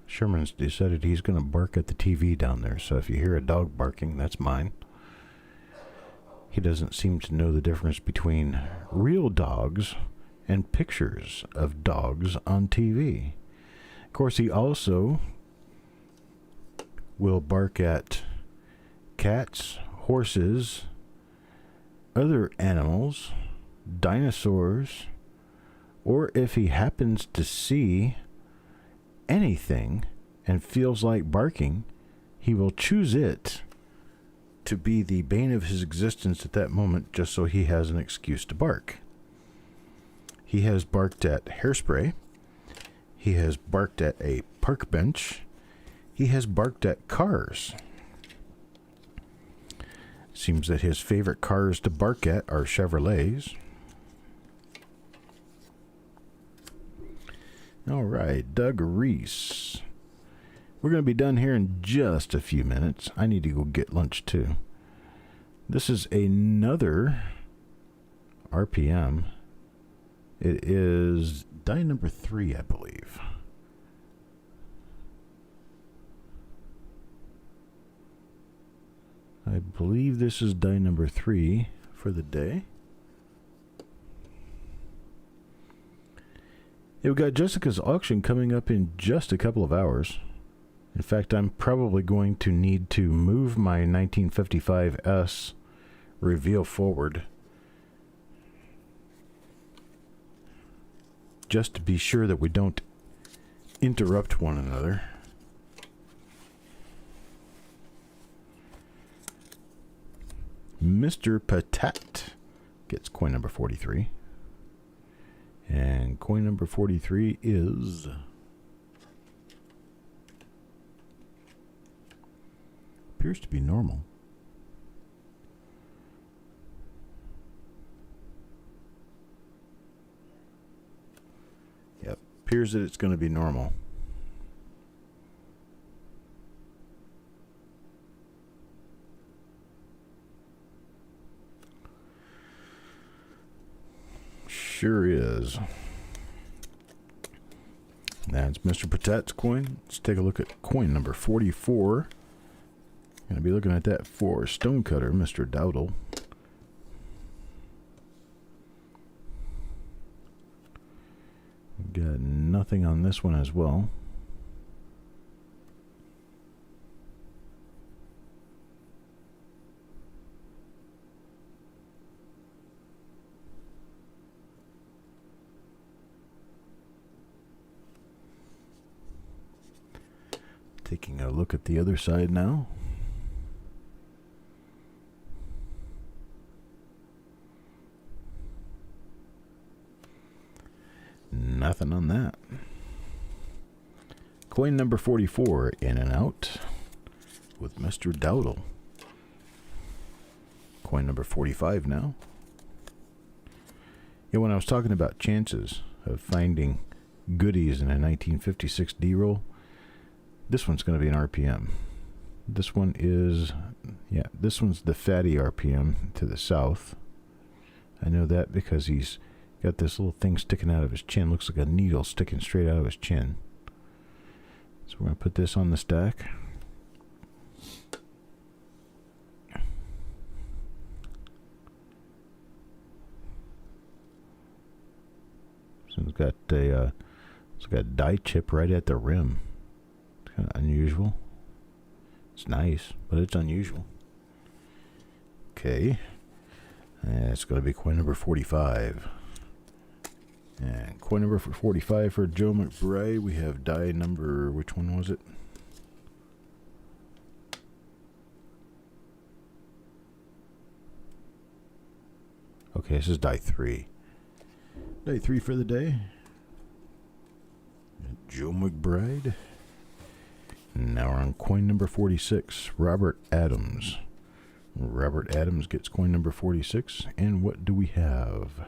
Sherman's decided he's going to bark at the TV down there, so if you hear a dog barking, that's mine. He doesn't seem to know the difference between real dogs and pictures of dogs on TV. Of course, he also will bark at cats, horses, other animals, dinosaurs, or if he happens to see anything and feels like barking, he will choose it to be the bane of his existence at that moment, just so he has an excuse to bark. He has barked at hairspray. He has barked at a park bench. He has barked at cars. Seems that his favorite cars to bark at are Chevrolets. All right, Doug Reese. We're going to be done here in just a few minutes. I need to go get lunch too. This is another RPM. It is die number 3, I believe. I believe this is die number 3 for the day. We've got Jessica's auction coming up in just a couple of hours. In fact, I'm probably going to need to move my 1955S reveal forward just to be sure that we don't interrupt one another. Mr. Patat gets coin number 43. And coin number 43 is appears to be normal. Yep, appears that it's going to be normal. Sure is. That's Mr. Patat's coin. Let's take a look at coin number 44. Going to be looking at that for Stonecutter, Mr. Dowdle. Got nothing on this one as well. Taking a look at the other side now. Nothing on that. Coin number 44 in and out with Mr. Dowdle. Coin number 45 now. Yeah, when I was talking about chances of finding goodies in a 1956 D-roll, this one's going to be an RPM. This one is, yeah, this one's the fatty RPM to the south. I know that because he's got this little thing sticking out of his chin. Looks like a needle sticking straight out of his chin. So we're going to put this on the stack. So it's got a die chip right at the rim. Kind of unusual. It's nice, but it's unusual. Okay. It's going to be coin number 45. And coin number 45 for Joe McBride. We have die number, which one was it? Okay, this is die 3. Die 3 for the day. Joe McBride. Now we're on coin number 46. Robert Adams. Robert Adams gets coin number 46. And what do we have?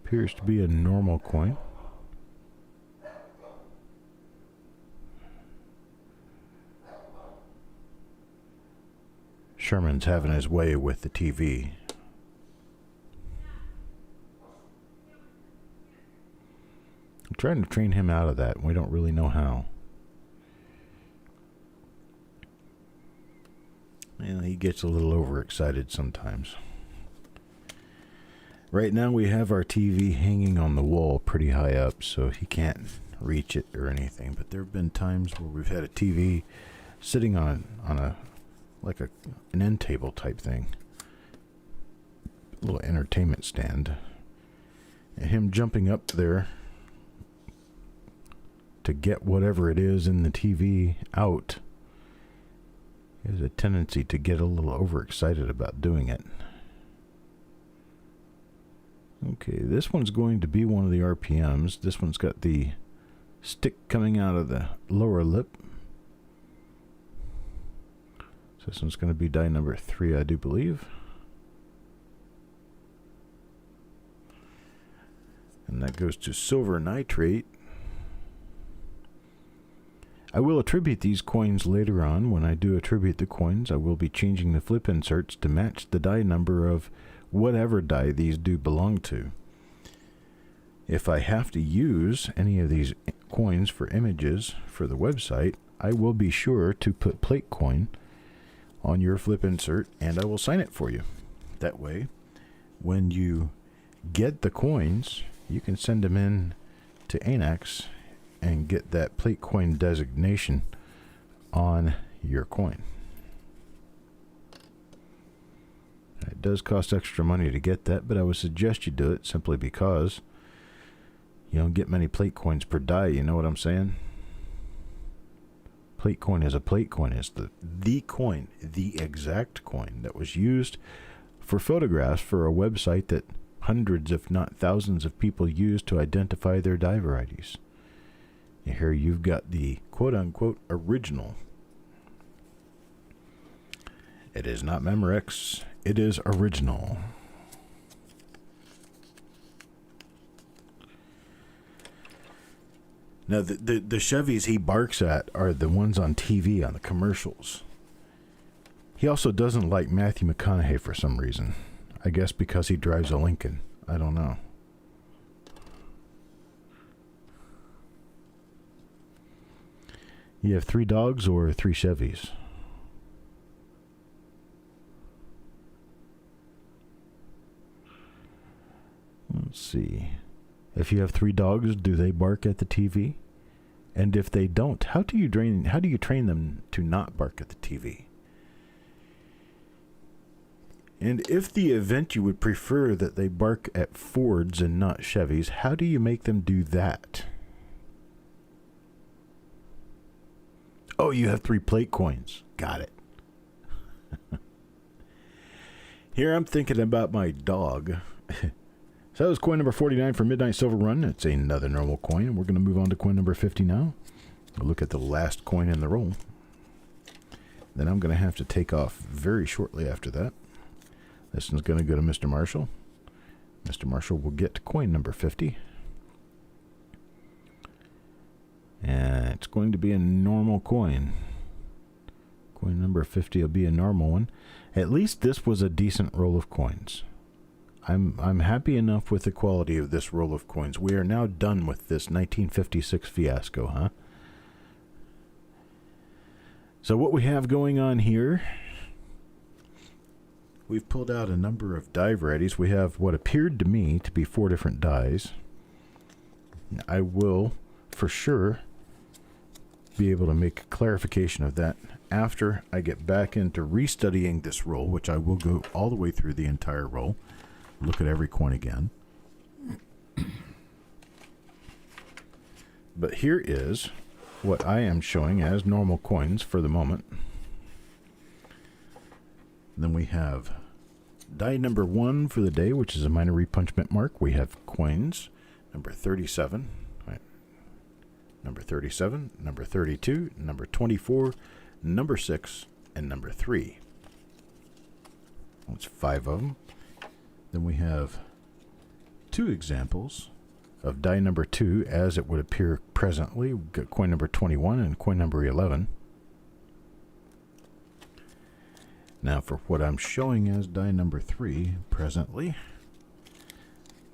Appears to be a normal coin. Sherman's having his way with the TV. I'm trying to train him out of that, and we don't really know how. Well, he gets a little overexcited sometimes. Right now we have our TV hanging on the wall pretty high up, so he can't reach it or anything. But there have been times where we've had a TV sitting on a an end table type thing, a little entertainment stand, and him jumping up there to get whatever it is in the TV out. He has a tendency to get a little overexcited about doing it. Okay, this one's going to be one of the RPMs. This one's got the stick coming out of the lower lip. So this one's going to be die number 3, I do believe. And that goes to silver nitrate. I will attribute these coins later on. When I do attribute the coins, I will be changing the flip inserts to match the die number of whatever die these do belong to. If I have to use any of these coins for images for the website, I will be sure to put plate coin on your flip insert, and I will sign it for you. That way, when you get the coins, you can send them in to Anax and get that plate coin designation on your coin. It does cost extra money to get that, but I would suggest you do it simply because you don't get many plate coins per die, you know what I'm saying? Plate coin is a plate coin. It's the coin, the exact coin that was used for photographs for a website that hundreds, if not thousands, of people use to identify their die varieties. And here you've got the quote-unquote original. It is not Memorex. It is original. Now, the Chevys he barks at are the ones on TV, on the commercials. He also doesn't like Matthew McConaughey for some reason. I guess because he drives a Lincoln. I don't know. You have 3 dogs or 3 Chevys? Let's see. If you have 3 dogs, do they bark at the TV? And if they don't, how do you train them to not bark at the TV? And if the event you would prefer that they bark at Fords and not Chevys, how do you make them do that? Oh, you have 3 plate coins. Got it. Here I'm thinking about my dog. So that was coin number 49 for Midnight Silver Run. It's another normal coin. We're going to move on to coin number 50 now. We'll look at the last coin in the roll. Then I'm going to have to take off very shortly after that. This one's going to go to Mr. Marshall. Mr. Marshall will get coin number 50. And it's going to be a normal coin. Coin number 50 will be a normal one. At least this was a decent roll of coins. I'm happy enough with the quality of this roll of coins. We are now done with this 1956 fiasco, huh? So what we have going on here, we've pulled out a number of die varieties. We have what appeared to me to be 4 different dies. I will, for sure, be able to make a clarification of that after I get back into restudying this roll, which I will go all the way through the entire roll. Look at every coin again. But here is what I am showing as normal coins for the moment. Then we have Die number 1 for the day, which is a minor repunchment mark. We have coins. Number 37. Right. Number 37. Number 32. Number 24. Number 6. And number 3. That's 5 of them. Then we have 2 examples of die number 2 as it would appear presently. We've got coin number 21 and coin number 11. Now for what I'm showing as die number 3 presently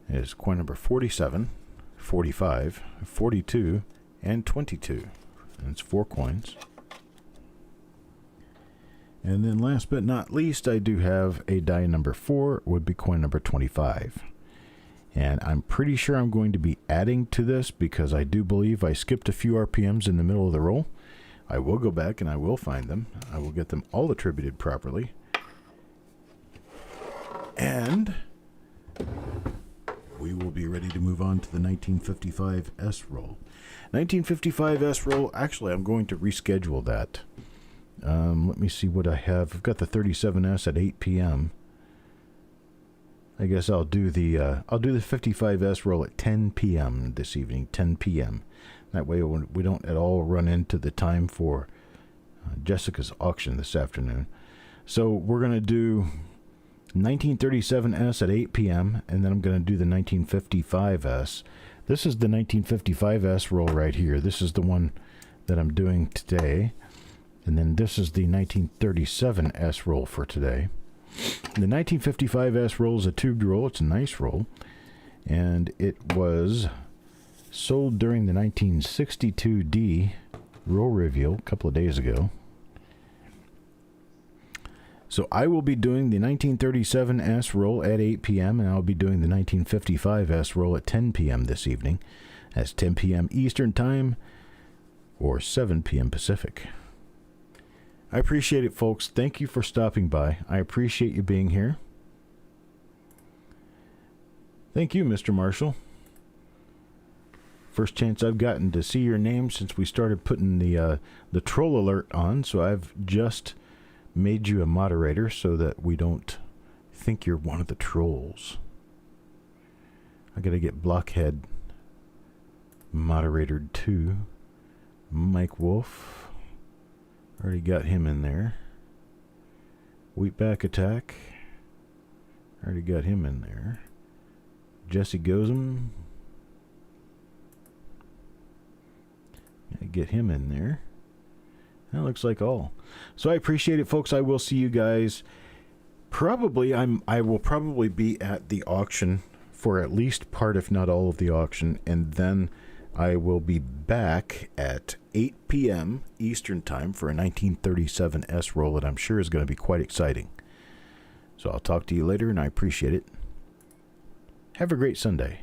is coin number 47, 45, 42, and 22. And it's 4 coins. And then last but not least, I do have a die number 4, would be coin number 25. And I'm pretty sure I'm going to be adding to this because I do believe I skipped a few RPMs in the middle of the roll. I will go back and I will find them. I will get them all attributed properly. And we will be ready to move on to the 1955 S roll. 1955 S roll, actually I'm going to reschedule that. Let me see what I have. I've got the 37S at 8 p.m. I guess I'll do the 55S roll at 10 p.m. this evening, 10 p.m. That way we don't at all run into the time for Jessica's auction this afternoon. So we're going to do 1937S at 8 p.m. and then I'm going to do the 1955S. This is the 1955S roll right here. This is the one that I'm doing today. And then this is the 1937S roll for today. The 1955S roll is a tubed roll. It's a nice roll. And it was sold during the 1962D roll reveal a couple of days ago. So I will be doing the 1937S roll at 8 p.m. and I'll be doing the 1955S roll at 10 p.m. this evening. That's 10 p.m. Eastern Time or 7 p.m. Pacific. I appreciate it, folks. Thank you for stopping by. I appreciate you being here. Thank you, Mr. Marshall. First chance I've gotten to see your name since we started putting the troll alert on, so I've just made you a moderator so that we don't think you're one of the trolls. I gotta get Blockhead moderated too. Mike Wolf. Already got him in there. Wheatback Attack. Already got him in there. Jesse Gozum. Gotta get him in there. That looks like all. So I appreciate it, folks. I will see you guys. I will probably be at the auction for at least part, if not all of the auction, and then I will be back at 8 p.m. Eastern Time for a 1937S roll that I'm sure is going to be quite exciting. So I'll talk to you later, and I appreciate it. Have a great Sunday.